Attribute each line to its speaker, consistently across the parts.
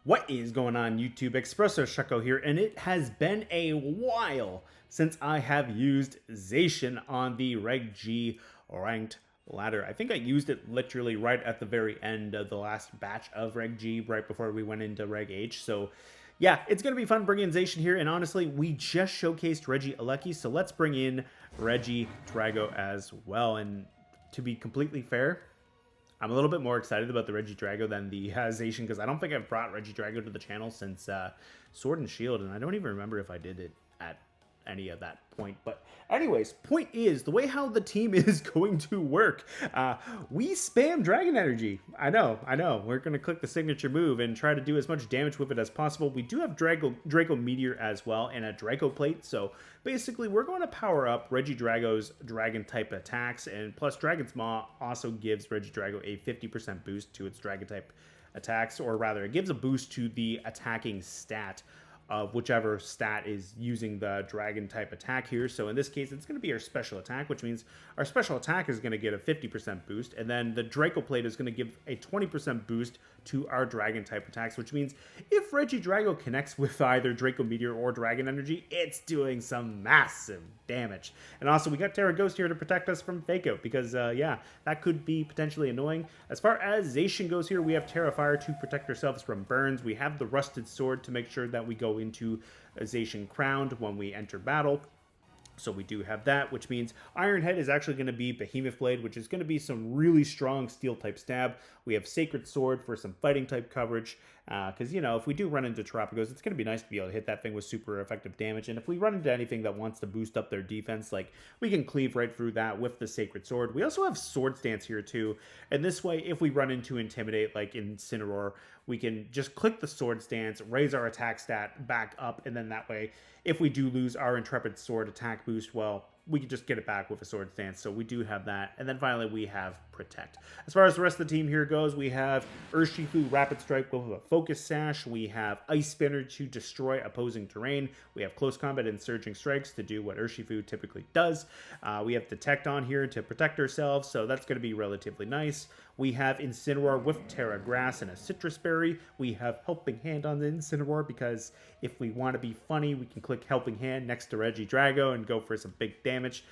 Speaker 1: What is going on YouTube? Espresso Shucko here, and it has been a while since I have used Zacian on the Reg G ranked ladder. I think I used it literally right at the very end of the last batch of Reg G, right before we went into Reg H. So yeah, it's going to be fun bringing Zacian here, and honestly, we just showcased Regidrago, so let's bring in Regidrago as well. And to be completely fair, I'm a little bit more excited about the Regidrago than the Zacian, because I don't think I've brought Regidrago to the channel since Sword and Shield, and I don't even remember if I did it at any of that point. But anyways, point is, the way how the team is going to work, we spam Dragon Energy. I know. We're going to click the signature move and try to do as much damage with it as possible. We do have Draco Meteor as well and a Draco Plate, so basically we're going to power up Regidrago's Dragon type attacks, and plus Dragon's Maw also gives Regidrago a 50% boost to its Dragon type attacks, or rather it gives a boost to the attacking stat of whichever stat is using the dragon type attack here. So in this case, it's going to be our special attack, which means our special attack is going to get a 50% boost, and then the Draco Plate is going to give a 20% boost to our dragon type attacks, which means if Regidrago connects with either Draco Meteor or Dragon Energy, it's doing some massive damage. And also we got Terra Ghost here to protect us from Fake Out, because yeah, that could be potentially annoying. As far as Zacian goes here, we have Terra Fire to protect ourselves from burns. We have the Rusted Sword to make sure that we go into Zacian Crowned when we enter battle. So we do have that, which means Iron Head is actually going to be Behemoth Blade, which is going to be some really strong steel type stab. We have Sacred Sword for some fighting type coverage, because, you know, if we do run into Terrapagos, it's going to be nice to be able to hit that thing with super effective damage. And if we run into anything that wants to boost up their defense, like, we can cleave right through that with the Sacred Sword. We also have Sword Stance here too, and this way, if we run into Intimidate, like Incineroar, we can just click the Sword Stance, raise our attack stat back up, and then that way, if we do lose our Intrepid Sword attack boost, well, we can just get it back with a Sword Stance. So we do have that. And then finally, we have Protect. As far as the rest of the team here goes, we have Urshifu Rapid Strike with a Focus Sash. We have Ice Spinner to destroy opposing terrain. We have Close Combat and Surging Strikes to do what Urshifu typically does. We have Detect on here to protect ourselves, so that's going to be relatively nice. We have Incineroar with Terra Grass and a Citrus Berry. We have Helping Hand on the Incineroar, because if we want to be funny, we can click Helping Hand next to Regidrago and go for some big damage.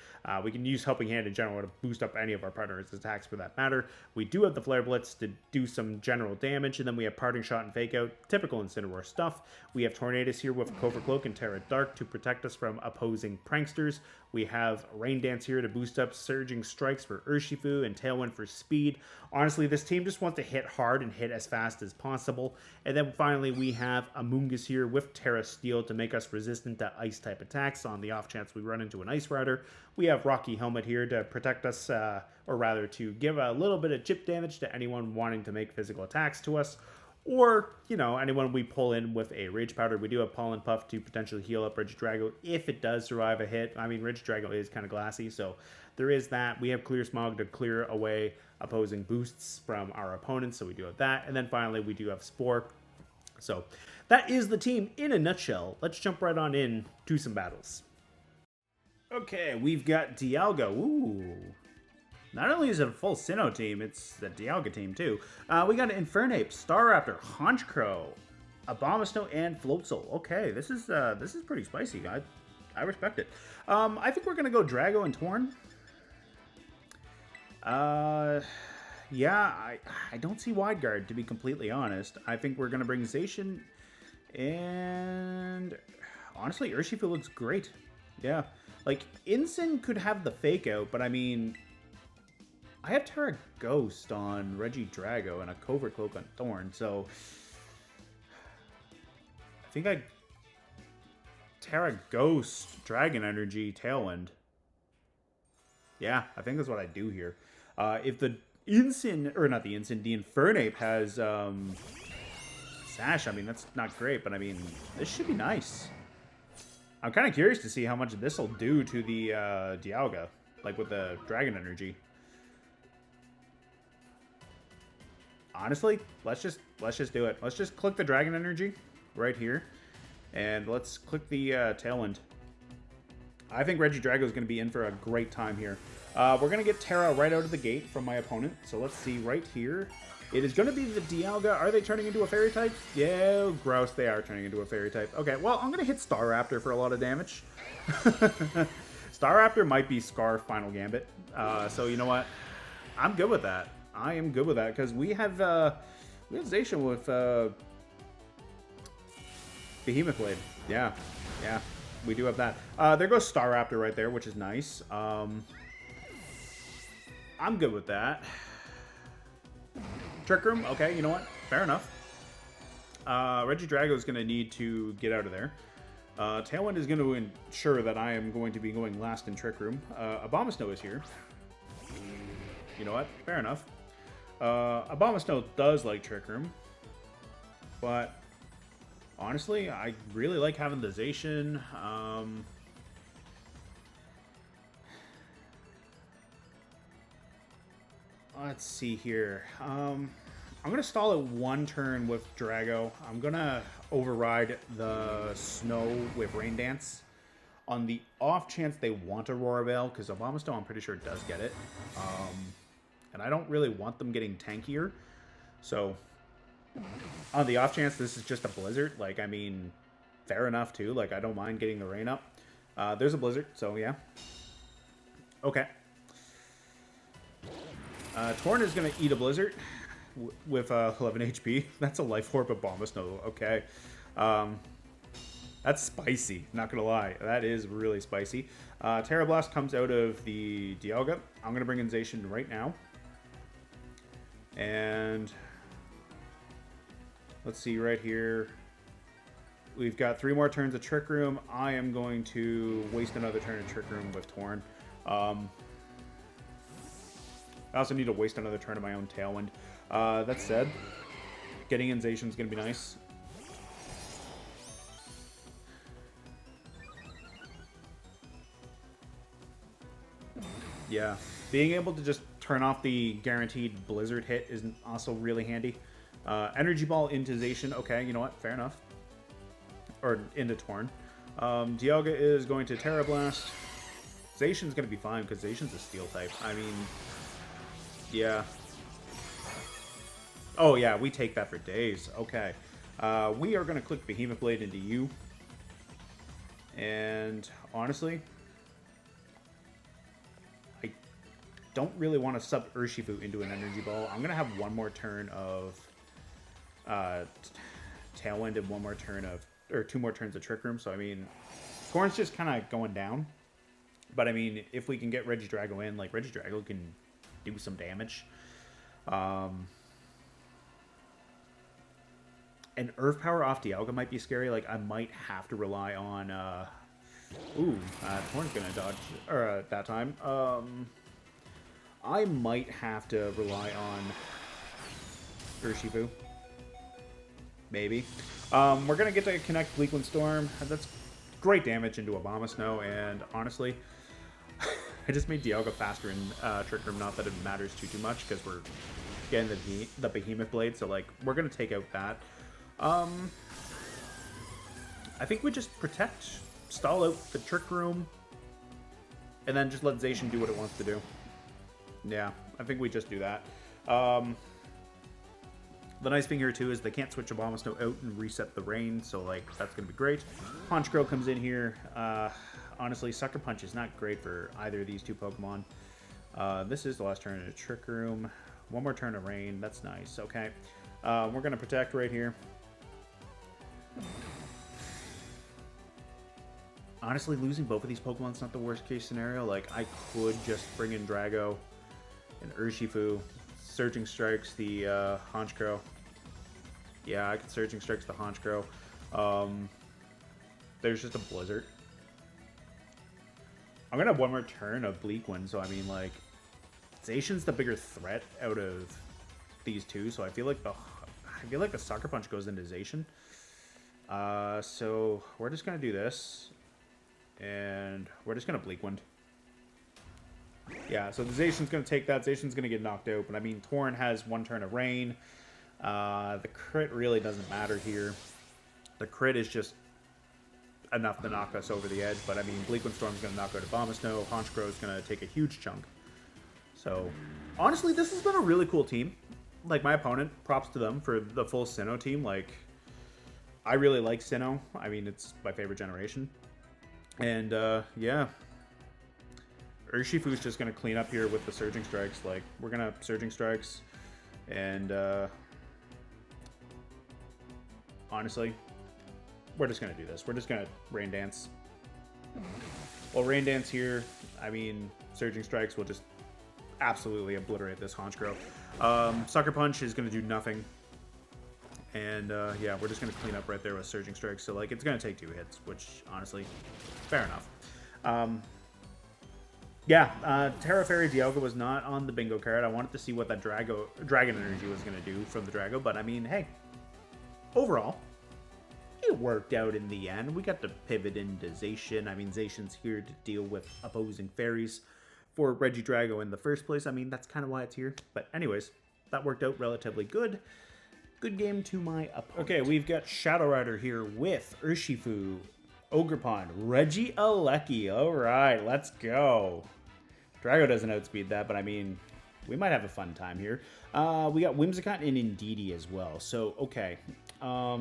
Speaker 1: We can use Helping Hand in general to boost up any of our partners' attacks for that matter. We do have the Flare Blitz to do some general damage, and then we have Parting Shot and Fake Out, typical Incineroar stuff. We have Tornadus here with Covert Cloak and Terra Dark to protect us from opposing pranksters. We have Rain Dance here to boost up Surging Strikes for Urshifu and Tailwind for speed. Honestly, this team just wants to hit hard and hit as fast as possible. And then finally, we have Amoonguss here with Terra Steel to make us resistant to ice-type attacks on the off chance we run into an Ice Rider. We have Rocky Helmet here to protect us, or rather to give a little bit of chip damage to anyone wanting to make physical attacks to us. Or, you know, anyone we pull in with a Rage Powder. We do have Pollen Puff to potentially heal up Regidrago if it does survive a hit. I mean, Regidrago is kind of glassy, so there is that. We have Clear Smog to clear away opposing boosts from our opponents, so we do have that. And then finally, we do have Spore. So that is the team in a nutshell. Let's jump right on in to some battles. Okay, we've got Dialga. Ooh. Not only is it a full Sinnoh team, it's the Dialga team too. We got an Infernape, Staraptor, Honchkrow, Abomasnow, and Floatzel. Okay, this is pretty spicy. I respect it. I think we're gonna go Drago and Torn. Yeah, I don't see Wide Guard, to be completely honest. I think we're gonna bring Zacian, and honestly, Urshifu looks great. Yeah, like Incin could have the Fake Out, but I mean, I have Terra Ghost on Regidrago and a Covert Cloak on Thorn, so I think Terra Ghost, Dragon Energy, Tailwind. Yeah, I think that's what I do here. If the Incin, or not the Incin, the Infernape has Sash, I mean, that's not great, but I mean, this should be nice. I'm kind of curious to see how much this will do to the Dialga, like with the Dragon Energy. Honestly, let's just do it. Let's just click the Dragon Energy right here, and let's click the Tailwind. I think Regidrago is going to be in for a great time here. We're going to get Terra right out of the gate from my opponent. So let's see right here. It is going to be the Dialga. Are they turning into a fairy type? Yeah, gross. They are turning into a fairy type. Okay, well, I'm going to hit Staraptor for a lot of damage. Staraptor might be Scarf Final Gambit. So, you know what? I'm good with that. I am good with that because we have Zacian with Behemoth Blade. Yeah, yeah. We do have that. There goes Staraptor right there, which is nice. I'm good with that. Trick Room, okay, you know what? Fair enough. Regidrago is going to need to get out of there. Tailwind is going to ensure that I am going to be going last in Trick Room. Abomasnow is here. You know what? Fair enough. Abomasnow does like Trick Room. But honestly, I really like having the Zacian. Let's see here. I'm going to stall it one turn with Drago. I'm going to override the Snow with Rain Dance on the off chance they want a Aurora Veil, because Abomasnow, I'm pretty sure, does get it. And I don't really want them getting tankier. So, on the off chance this is just a Blizzard, like, I mean, fair enough, too. Like, I don't mind getting the rain up. There's a Blizzard, so yeah. Okay. Torn is going to eat a Blizzard with 11 HP. That's a Life Orb Abomasnow. Okay. That's spicy, not going to lie. That is really spicy. Terra Blast comes out of the Dialga. I'm going to bring in Zacian right now. And let's see right here. We've got 3 more turns of Trick Room. I am going to waste another turn of Trick Room with Torn. I also need to waste another turn of my own Tailwind. That said, getting in Zacian is going to be nice. Yeah, being able to just turn off the guaranteed Blizzard hit is also really handy. Energy Ball into Zacian. Okay, you know what? Fair enough. Or into Torn. Dialga is going to Terra Blast. Zacian's going to be fine because Zacian's a Steel type. I mean, yeah. Oh, yeah, we take that for days. Okay. We are going to click Behemoth Blade into you. And honestly, I don't really want to sub Urshifu into an Energy Ball. I'm going to have one more turn of Tailwind and one more turn of, or 2 more turns of Trick Room. So, I mean, Corn's just kind of going down. But, I mean, if we can get Regidrago in, like, Regidrago can do some damage. And Earth Power off Dialga might be scary. Like, I might have to rely on, Torn's gonna dodge, or, that time. I might have to rely on Urshifu. Maybe. We're gonna get to connect Bleakwind Storm. That's great damage into Abomasnow, and honestly, I just made Dialga faster in Trick Room. Not that it matters too much, because we're getting the Behemoth Blade, so, like, we're gonna take out that. I think we just protect, stall out the Trick Room, and then just let Zacian do what it wants to do. Yeah, I think we just do that. The nice thing here, too, is they can't switch Abomasnow out and reset the rain, so, like, that's going to be great. Honchkrow comes in here. Honestly, Sucker Punch is not great for either of these 2 Pokemon. This is the last turn in a Trick Room. One more turn of rain. That's nice. Okay. We're going to protect right here. Honestly, losing both of these Pokemon is not the worst case scenario. Like, I could just bring in Drago and Urshifu. Surging Strikes the Honchkrow. Yeah, I could Surging Strikes the Honchkrow. There's just a Blizzard. I'm going to have one more turn of Bleakwind, so I mean, like, Zacian's the bigger threat out of these 2, so I feel like the Sucker Punch goes into Zacian. So we're just going to do this. And we're just going to Bleakwind. Yeah, so the Zacian's going to take that. Zacian's going to get knocked out. But, I mean, Torn has 1 turn of Rain. The crit really doesn't matter here. The crit is just enough to knock us over the edge. But, I mean, Bleakwind Storm's going to knock out Abomasnow. Honchkrow's going to take a huge chunk. So, honestly, this has been a really cool team. like, my opponent, props to them for the full Sinnoh team. Like, I really like Sinnoh. I mean, it's my favorite generation. And, yeah. Urshifu's just going to clean up here with the Surging Strikes. Like, we're going to Surging Strikes. And, honestly, we're just going to do this. We're just going to Rain Dance. Well, Rain Dance here, I mean, Surging Strikes will just absolutely obliterate this Honchkrow. Sucker Punch is going to do nothing. And, yeah, we're just going to clean up right there with Surging Strikes. So, like, it's going to take 2 hits, which, honestly, fair enough. Yeah, Terra Fairy Dialga was not on the bingo card. I wanted to see what that Dragon Energy was going to do from the Drago. But, I mean, hey, overall, it worked out in the end. We got to pivot into Zacian. I mean, Zacian's here to deal with opposing fairies for Regidrago in the first place. I mean, that's kind of why it's here. But anyways, that worked out relatively good. Good game to my opponent. Okay, we've got Shadow Rider here with Urshifu, Ogerpon, Regidrago. All right, let's go. Drago doesn't outspeed that, but I mean, we might have a fun time here. We got Whimsicott and Indeedee as well. So, okay. Oh,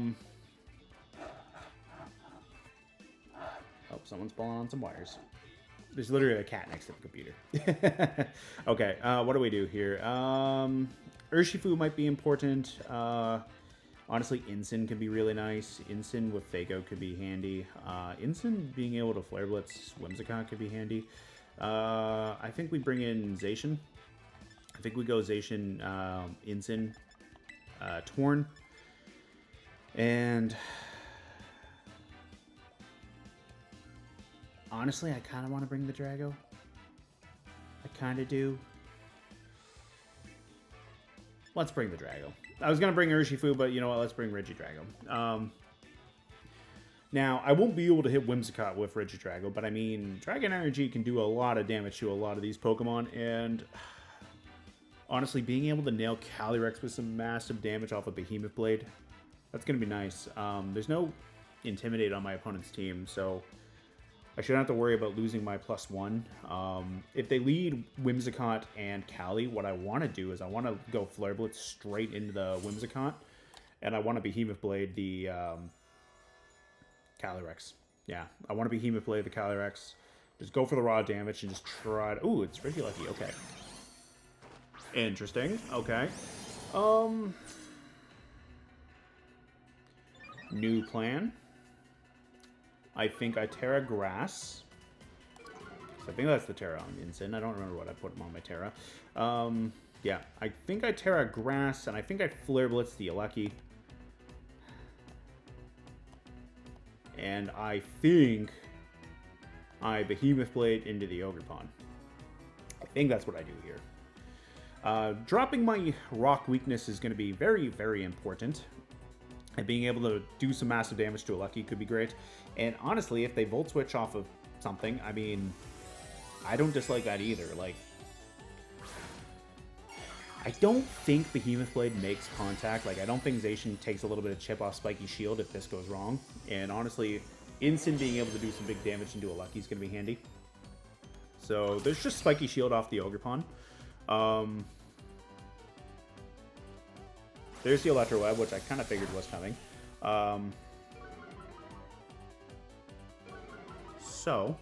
Speaker 1: someone's pulling on some wires. There's literally a cat next to the computer. Okay, what do we do here? Urshifu might be important. Honestly, Incin could be really nice. Incin with Fake Out could be handy. Incin being able to Flare Blitz Whimsicott could be handy. I think we bring in Zacian. I think we go Zacian, Incin, Torn. And honestly, I kind of want to bring the Drago. I kind of do. Let's bring the Drago. I was going to bring Urshifu, but you know what? Let's bring Regidrago. Now, I won't be able to hit Whimsicott with Regidrago, but I mean, Dragon Energy can do a lot of damage to a lot of these Pokemon, and honestly, being able to nail Calyrex with some massive damage off of Behemoth Blade, that's going to be nice. There's no Intimidate on my opponent's team, so I shouldn't have to worry about losing my +1. If they lead Whimsicott and Cali, what I want to do is I want to go Flare Blitz straight into the Whimsicott, and I want to Behemoth Blade the Calyrex. Yeah, I want to Behemoth Blade the Calyrex. Just go for the raw damage and just try to... Ooh, it's Regilucky. Okay. Interesting. Okay. New plan. I think I Terra Grass. I think that's the Terra on Incin. I don't remember what I put on my Terra. Yeah, I think I Terra Grass, and I think I Flare Blitz the Lucky. And I think I Behemoth Blade into the Ogerpon. I think that's what I do here. Dropping my Rock weakness is going to be very, very important. And being able to do some massive damage to a Lucky could be great. And honestly, if they Volt Switch off of something, I mean, I don't dislike that either. Like, I don't think Behemoth Blade makes contact. Like, I don't think Zacian takes a little bit of chip off Spiky Shield if this goes wrong. And honestly, Incin being able to do some big damage into a Lucky is going to be handy. So, there's just Spiky Shield off the Ogerpon. There's the Electro Web, which I kind of figured was coming. So,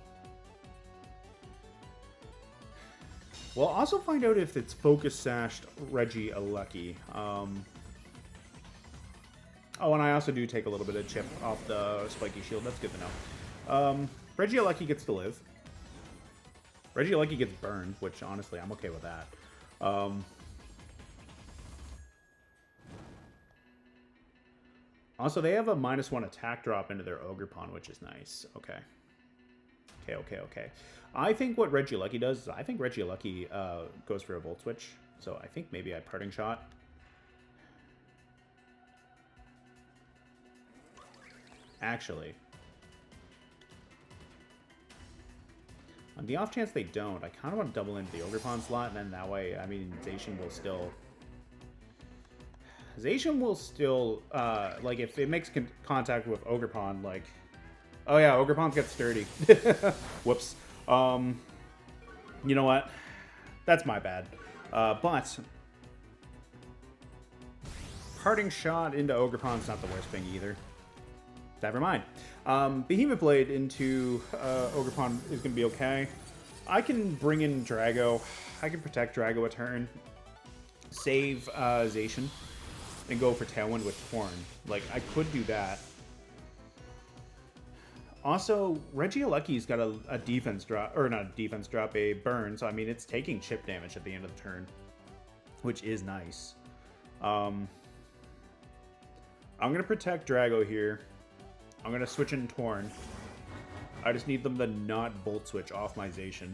Speaker 1: we'll also find out if it's Focus Sashed Regilucky. Oh, and I also do take a little bit of chip off the Spiky Shield. That's good to know. Regilucky gets to live. Regilucky gets burned, which honestly, I'm okay with that. Also, they have a -1 attack drop into their Ogerpon, which is nice. Okay. Okay. I think what Regilucky does is I think Regilucky goes for a Volt Switch. So I think maybe I Parting Shot. Actually, on the off chance they don't, I kind of want to double into the Ogerpon slot, and then that way, I mean, Zacian will still... like, if it makes contact with Ogerpon, like... Oh yeah, Ogerpon's got sturdy. Whoops. You know what? That's my bad. But Parting Shot into Ogerpon's not the worst thing either. Never mind. Behemoth Blade into Ogerpon is going to be okay. I can bring in Drago. I can protect Drago a turn. Save Zacian. And go for Tailwind with Torn. Like, I could do that. Also, Regialecki's got a defense drop, or not a defense drop, a burn. So, I mean, it's taking chip damage at the end of the turn, which is nice. I'm going to protect Drago here. I'm going to switch in Torn. I just need them to not Volt Switch off my Zacian.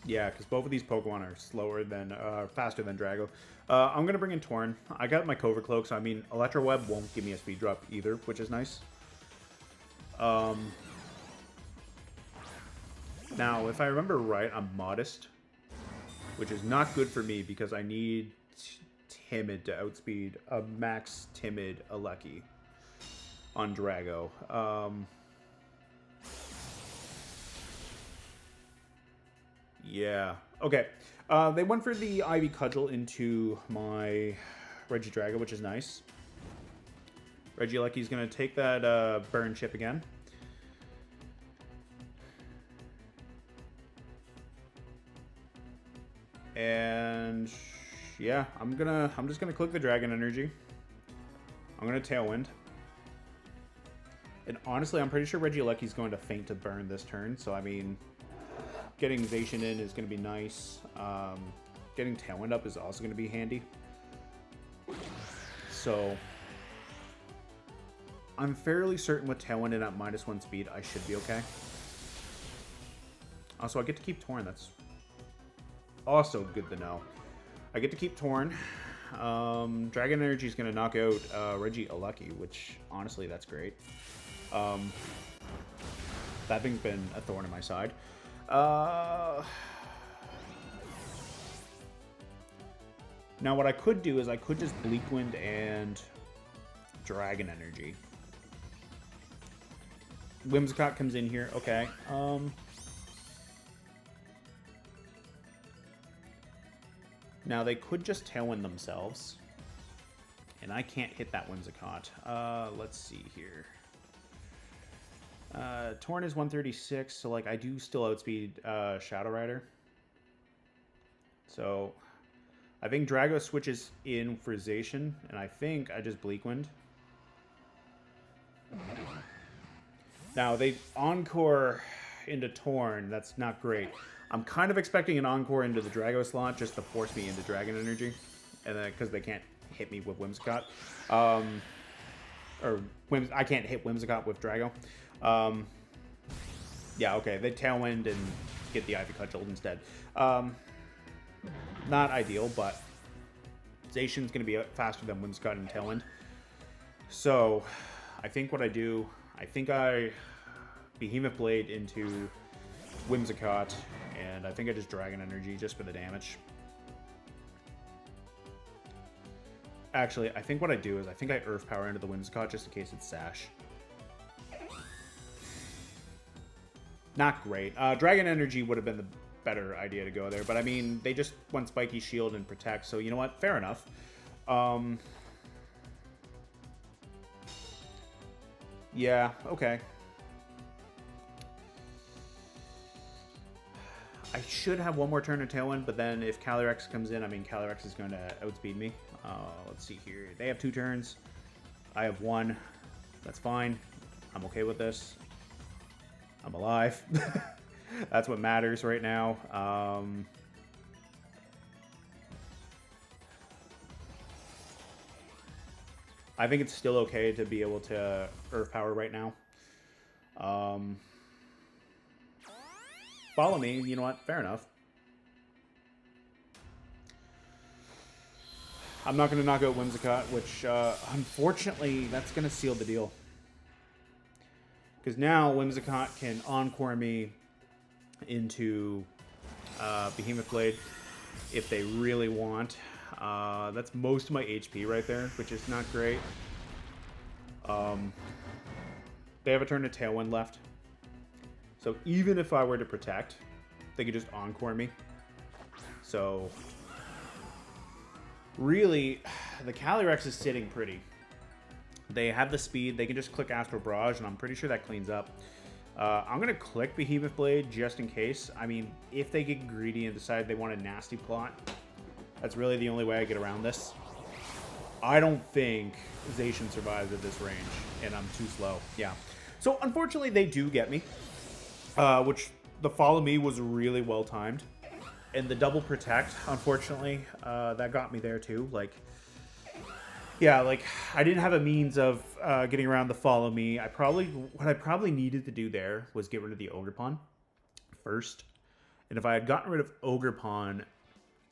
Speaker 1: Yeah, because both of these Pokemon are slower than, faster than Drago. I'm going to bring in Torn. I got my Covert Cloak, so I mean, Electro Web won't give me a speed drop either, which is nice. Now, if I remember right, I'm Modest, which is not good for me because I need Timid to outspeed a max Timid Alecki on Drago. Yeah. Okay. They went for the Ivy Cudgel into my Regidrago, which is nice. Regialecki's going to take that burn chip again. And yeah, I'm just gonna click the Dragon Energy. I'm gonna Tailwind. And honestly, I'm pretty sure Regialecki's going to feint to burn this turn, so I mean, getting Zacian in is going to be nice. Getting Tailwind up is also going to be handy. So, I'm fairly certain with Tailwind in at -1 speed, I should be okay. Also, I get to keep Torn. That's also good to know. I get to keep Torn. Dragon Energy is going to knock out Regialecki, which, honestly, that's great. That thing's been a thorn in my side. Now what I could do is I could just Bleak Wind and Dragon Energy. Whimsicott comes in here. Okay. Now they could just Tailwind themselves. And I can't hit that Whimsicott. Let's see here. Torn is 136, so like I do still outspeed Shadow Rider. So I think Drago switches in for Zacian, and I think I just Bleak Wind. Now they Encore into Torn. That's not great. I'm kind of expecting an Encore into the Drago slot just to force me into Dragon Energy, and then because they can't hit me with Whimsicott, I can't hit Whimsicott with Drago. Yeah, okay, they Tailwind and get the Ivy Cudgel instead. Not ideal, but Zacian's going to be faster than Whimsicott and Tailwind. So, I think what I do, I think I Behemoth Blade into Whimsicott, and I think I just Dragon Energy just for the damage. Actually, I think what I do is I think I Earth Power into the Whimsicott just in case it's Sash. Not great. Dragon Energy would have been the better idea to go there, but I mean, they just went Spiky Shield and Protect, so you know what? Fair enough. Yeah, okay. I should have one more turn of Tailwind, but then if Calyrex comes in, I mean, Calyrex is going to outspeed me. Let's see here. They have 2 turns. I have 1. That's fine. I'm okay with this. I'm alive. That's what matters right now. I think it's still okay to be able to Earth Power right now. Follow me. You know what? Fair enough. I'm not going to knock out Whimsicott, which, unfortunately, that's going to seal the deal. Because now Whimsicott can Encore me into Behemoth Blade if they really want. That's most of my HP right there, which is not great. They have a turn of Tailwind left. So even if I were to protect, they could just Encore me. So, really, the Calyrex is sitting pretty. They have the speed. They can just click Astral Barrage, and I'm pretty sure that cleans up. I'm going to click Behemoth Blade just in case. I mean, if they get greedy and decide they want a nasty plot, that's really the only way I get around this. I don't think Zacian survives at this range, and I'm too slow. Yeah. So, unfortunately, they do get me, which the Follow Me was really well timed. And the double Protect, unfortunately, that got me there too. Like, yeah, like, I didn't have a means of getting around the Follow Me. What I probably needed to do there was get rid of the Ogerpon first. And if I had gotten rid of Ogerpon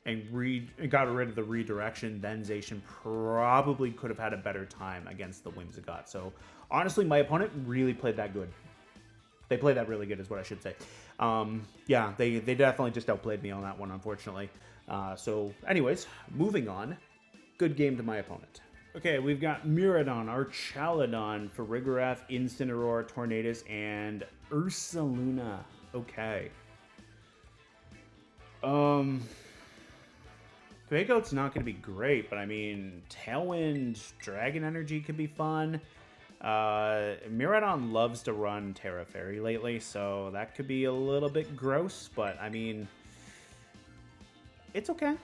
Speaker 1: and got rid of the redirection, then Zacian probably could have had a better time against the Whimsicott. So, honestly, my opponent really played that good. They played that really good is what I should say. Yeah, they definitely just outplayed me on that one, unfortunately. So, anyways, moving on. Good game to my opponent. Okay, we've got Miraidon, Archaludon, Farigiraf, Incineroar, Tornadus, and Ursaluna. Okay. Fake Out's not going to be great, but I mean, Tailwind, Dragon Energy could be fun. Miraidon loves to run Terra Fairy lately, so that could be a little bit gross, but I mean, it's okay.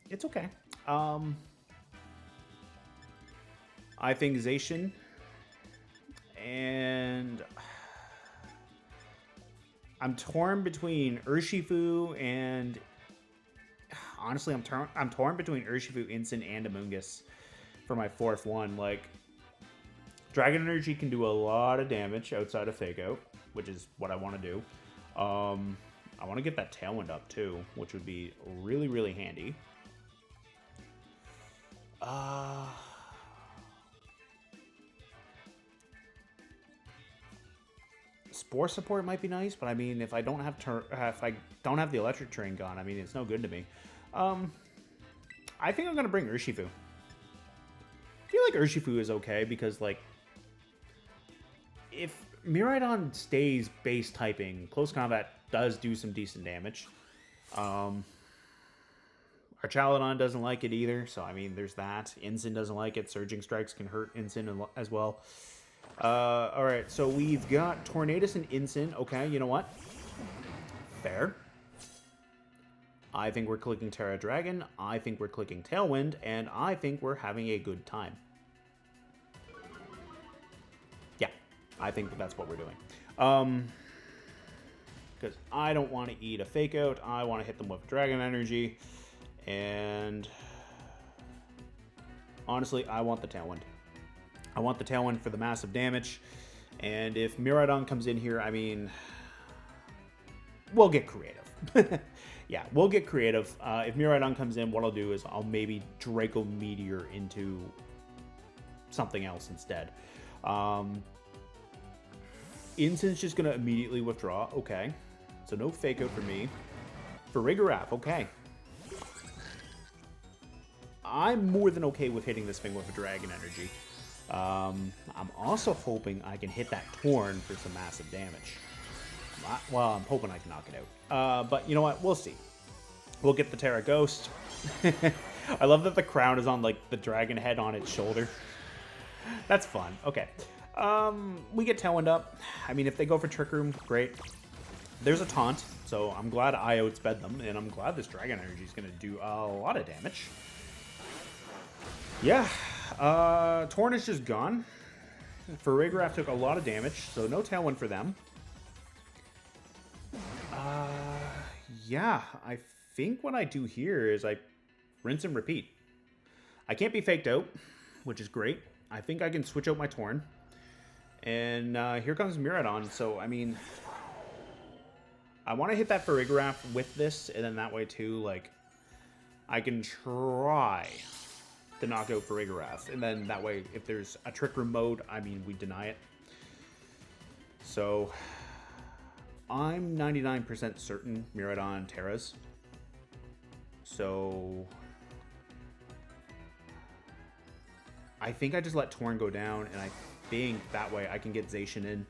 Speaker 1: It's okay. I think Zacian and I'm torn between Urshifu and honestly, I'm torn between Urshifu, Incin, and Amoonguss for my fourth one. Like, Dragon Energy can do a lot of damage outside of Fake Out, which is what I want to do. I want to get that Tailwind up too, which would be really, really handy. Spore support might be nice, but I mean, if I don't have the electric train gone, I mean, it's no good to me. I think I'm gonna bring Urshifu. I feel like Urshifu is okay because, like, if Miraidon stays base typing, close combat does do some decent damage. Archaludon doesn't like it either, so I mean, there's that. Incin doesn't like it. Surging Strikes can hurt Incin as well. Alright, so we've got Tornadus and Incin. Okay, you know what? Fair. I think we're clicking Terra Dragon. I think we're clicking Tailwind. And I think we're having a good time. Yeah, I think that's what we're doing. Because I don't want to eat a Fake Out. I want to hit them with Dragon Energy. And honestly, I want the Tailwind. I want the Tailwind for the massive damage. And if Miraidon comes in here, I mean, we'll get creative. Yeah, we'll get creative. If Miraidon comes in, what I'll do is I'll maybe Draco Meteor into something else instead. Incin's just going to immediately withdraw. Okay. So no Fake Out for me. For Farigiraf, okay. I'm more than okay with hitting this thing with a Dragon Energy. I'm also hoping I can hit that Torn for some massive damage. Well, I'm hoping I can knock it out. But you know what? We'll see. We'll get the Terra Ghost. I love that the crown is on, like, the dragon head on its shoulder. That's fun. Okay. We get Tailwind up. I mean, if they go for Trick Room, great. There's a Taunt, so I'm glad I outsped them, and I'm glad this Dragon Energy is going to do a lot of damage. Yeah. Torn is just gone. Farigiraf took a lot of damage, so no Tailwind for them. Yeah, I think what I do here is I rinse and repeat. I can't be faked out, which is great. I think I can switch out my Torn. And here comes Miraidon, so, I mean, I want to hit that Farigiraf with this, and then that way, too, like, I can try to knock out Farigiraf. And then that way, if there's a Trick Room mode, I mean, we deny it. So I'm 99% certain Miraidon Terras. So I think I just let Torn go down, and I think that way I can get Zacian in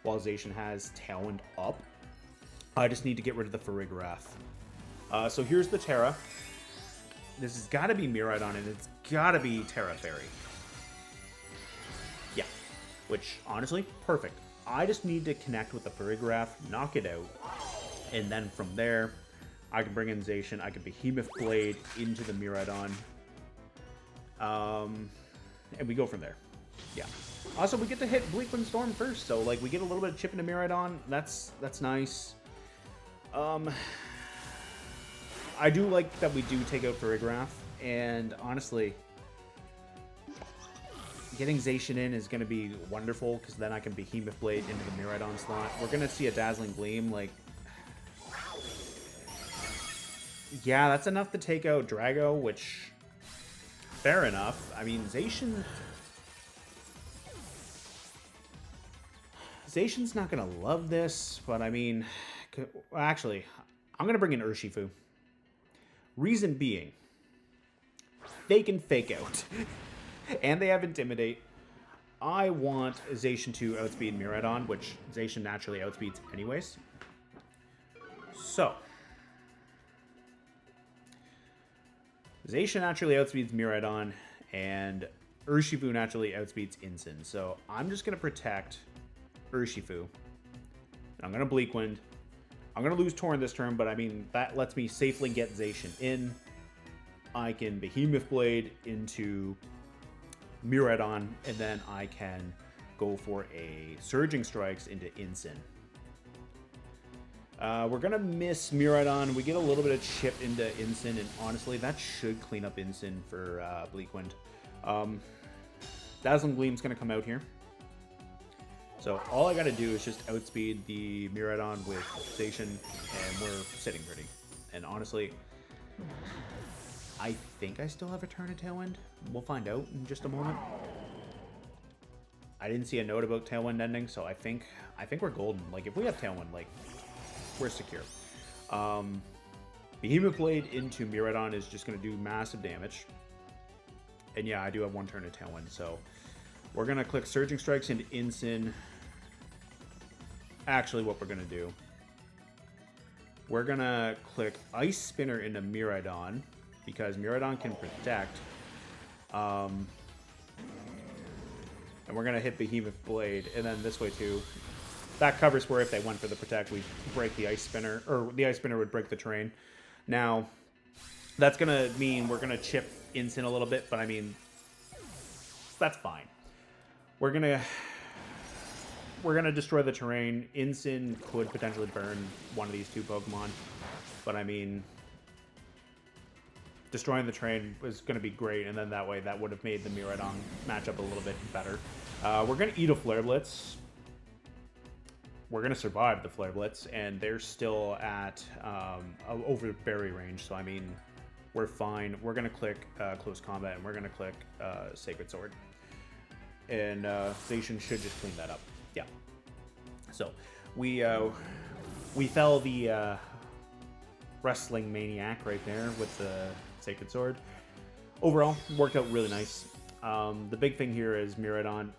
Speaker 1: while Zacian has Tailwind up. I just need to get rid of the Farigiraf. So here's the Terra. This has got to be Miraidon, and it's got to be Terra Fairy. Yeah, which, honestly, perfect. I just need to connect with the Fairygraph, knock it out, and then from there, I can bring in Zacian, I can Behemoth Blade into the Miraidon, and we go from there. Yeah. Also, we get to hit Bleakwind Storm first, so, like, we get a little bit of chip into Miraidon. That's nice. I do like that we do take out Fairygraph, and honestly, getting Zacian in is going to be wonderful, because then I can Behemoth Blade into the Miraidon slot. We're going to see a Dazzling Gleam, like... Yeah, that's enough to take out Drago, which... Fair enough. I mean, Zacian's not going to love this, but I mean... Actually, I'm going to bring in Urshifu. Reason being, they can Fake Out. And they have Intimidate. I want Zacian to outspeed Miraidon, which Zacian naturally outspeeds anyways. So, Zacian naturally outspeeds Miraidon, and Urshifu naturally outspeeds Incin. So, I'm just going to protect Urshifu. I'm going to Bleak Wind. I'm going to lose Torn this turn, but I mean, that lets me safely get Zacian in. I can Behemoth Blade into Miraidon, and then I can go for a Surging Strikes into Incin. We're going to miss Miraidon. We get a little bit of chip into Incin, and honestly, that should clean up Incin for Bleak Wind. Dazzling Gleam's going to come out here. So all I got to do is just outspeed the Miraidon with Zacian, and we're sitting pretty. And honestly, I think I still have a turn of Tailwind. We'll find out in just a moment. I didn't see a note about Tailwind ending, so I think we're golden. Like, if we have Tailwind, like, we're secure. Behemoth Blade into Miraidon is just going to do massive damage. And yeah, I do have one turn of Tailwind, so we're going to click Surging Strikes into Incin. Actually, what we're going to do, we're going to click Ice Spinner into Miraidon, because Miraidon can protect. And we're going to hit Behemoth Blade, and then this way too. That covers where if they went for the protect, we break the Ice Spinner, or the Ice Spinner would break the terrain. Now, that's going to mean we're going to chip Incin a little bit, but I mean, that's fine. We're gonna destroy the terrain. Incin could potentially burn one of these two Pokemon, but I mean, destroying the terrain was going to be great, and then that way that would have made the Miraidon matchup a little bit better. We're going to eat a Flare Blitz. We're going to survive the Flare Blitz, and they're still at over berry range, so I mean, we're fine. We're going to click Close Combat, and we're going to click Sacred Sword. And Zacian should just clean that up. Yeah. So we fell the Wrestling Maniac right there with the Sacred Sword. Overall, worked out really nice. The big thing here is Miraidon,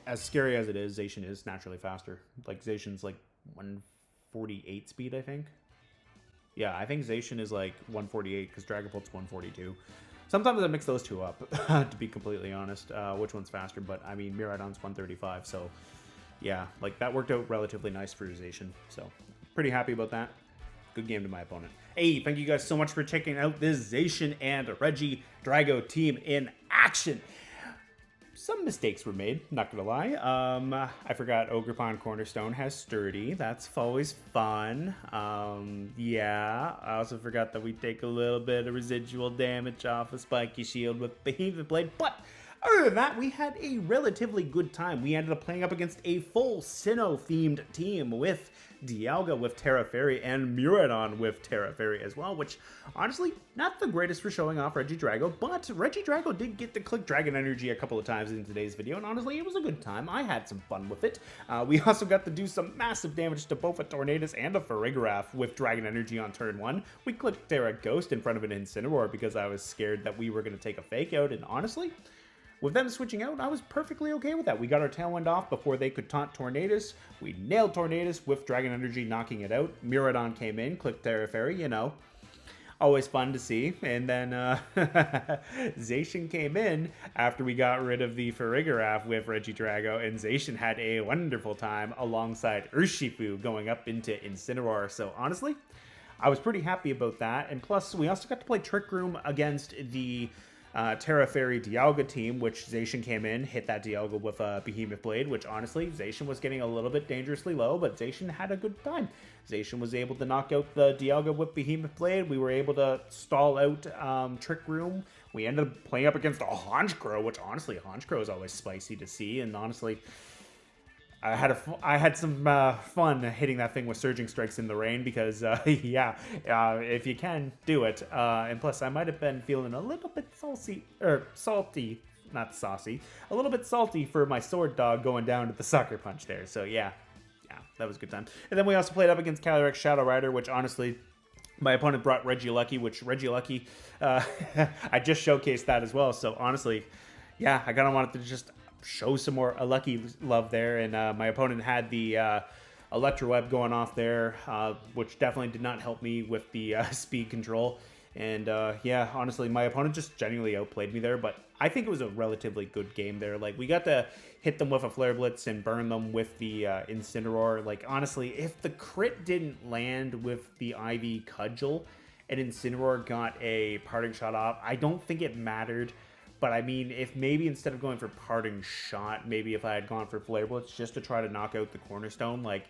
Speaker 1: as scary as it is, Zacian is naturally faster. Like, Zacian's like 148 speed, I think. Yeah, I think Zacian is like 148 because Draco Plate's 142. Sometimes I mix those two up, to be completely honest, which one's faster, but I mean, Miraidon's 135, so yeah, like, that worked out relatively nice for Zacian, so pretty happy about that. Good game to my opponent. Hey, thank you guys so much for checking out this Zacian and Regidrago team in action. Some mistakes were made, not gonna lie. I forgot Ogrepon Cornerstone has Sturdy. That's always fun. Yeah, I also forgot that we take a little bit of residual damage off a Spiky Shield with Behemoth Blade, but other than that, we had a relatively good time. We ended up playing up against a full Sinnoh-themed team with Dialga with Terra Fairy and Miraidon with Terra Fairy as well, which, honestly, not the greatest for showing off Regidrago, but Regidrago did get to click Dragon Energy a couple of times in today's video, and honestly, it was a good time. I had some fun with it. We also got to do some massive damage to both a Tornadus and a Fairygraph with Dragon Energy on turn 1. We clicked Terra Ghost in front of an Incineroar because I was scared that we were going to take a Fake Out, and honestly, with them switching out, I was perfectly okay with that. We got our Tailwind off before they could taunt Tornadus. We nailed Tornadus with Dragon Energy, knocking it out. Miraidon came in, clicked Terra Fairy, you know. always fun to see. And then Zacian came in after we got rid of the Farigiraf with Regidrago, and Zacian had a wonderful time alongside Urshifu going up into Incineroar. So honestly, I was pretty happy about that. And plus, we also got to play Trick Room against the Terra Fairy Dialga team, which Zacian came in, hit that Dialga with a Behemoth Blade, which honestly, Zacian was getting a little bit dangerously low, but Zacian had a good time. Zacian was able to knock out the Dialga with Behemoth Blade. We were able to stall out Trick Room. We ended up playing up against a Honchkrow, which honestly, Honchkrow is always spicy to see, and honestly, I had some fun hitting that thing with Surging Strikes in the rain because, yeah, if you can, do it. And plus, I might have been feeling a little bit salty, not saucy, a little bit salty for my Sword Dog going down to the Sucker Punch there. So, yeah, that was a good time. And then we also played up against Calyrex Shadow Rider, which honestly, my opponent brought Regilucky, which Regilucky, I just showcased that as well. So, honestly, yeah, I kind of wanted to just show some more Lucky love there, and my opponent had the Electroweb going off there, which definitely did not help me with the speed control. And yeah, honestly, my opponent just genuinely outplayed me there, but I think it was a relatively good game there. Like, we got to hit them with a Flare Blitz and burn them with the Incineroar. Like, honestly, if the crit didn't land with the Ivy Cudgel and Incineroar got a Parting Shot off, I don't think it mattered. But I mean, if maybe instead of going for Parting Shot, maybe if I had gone for Flare Blitz just to try to knock out the Cornerstone, like,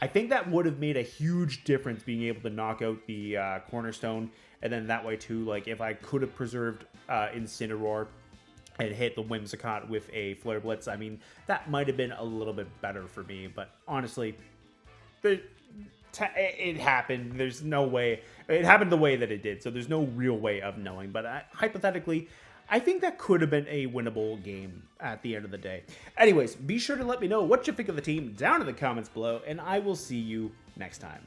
Speaker 1: I think that would have made a huge difference being able to knock out the Cornerstone. And then that way too, like, if I could have preserved Incineroar and hit the Whimsicott with a Flare Blitz, I mean, that might have been a little bit better for me. But honestly, it happened. There's no way. It happened the way that it did, so there's no real way of knowing. But hypothetically, I think that could have been a winnable game at the end of the day. Anyways, be sure to let me know what you think of the team down in the comments below, and I will see you next time.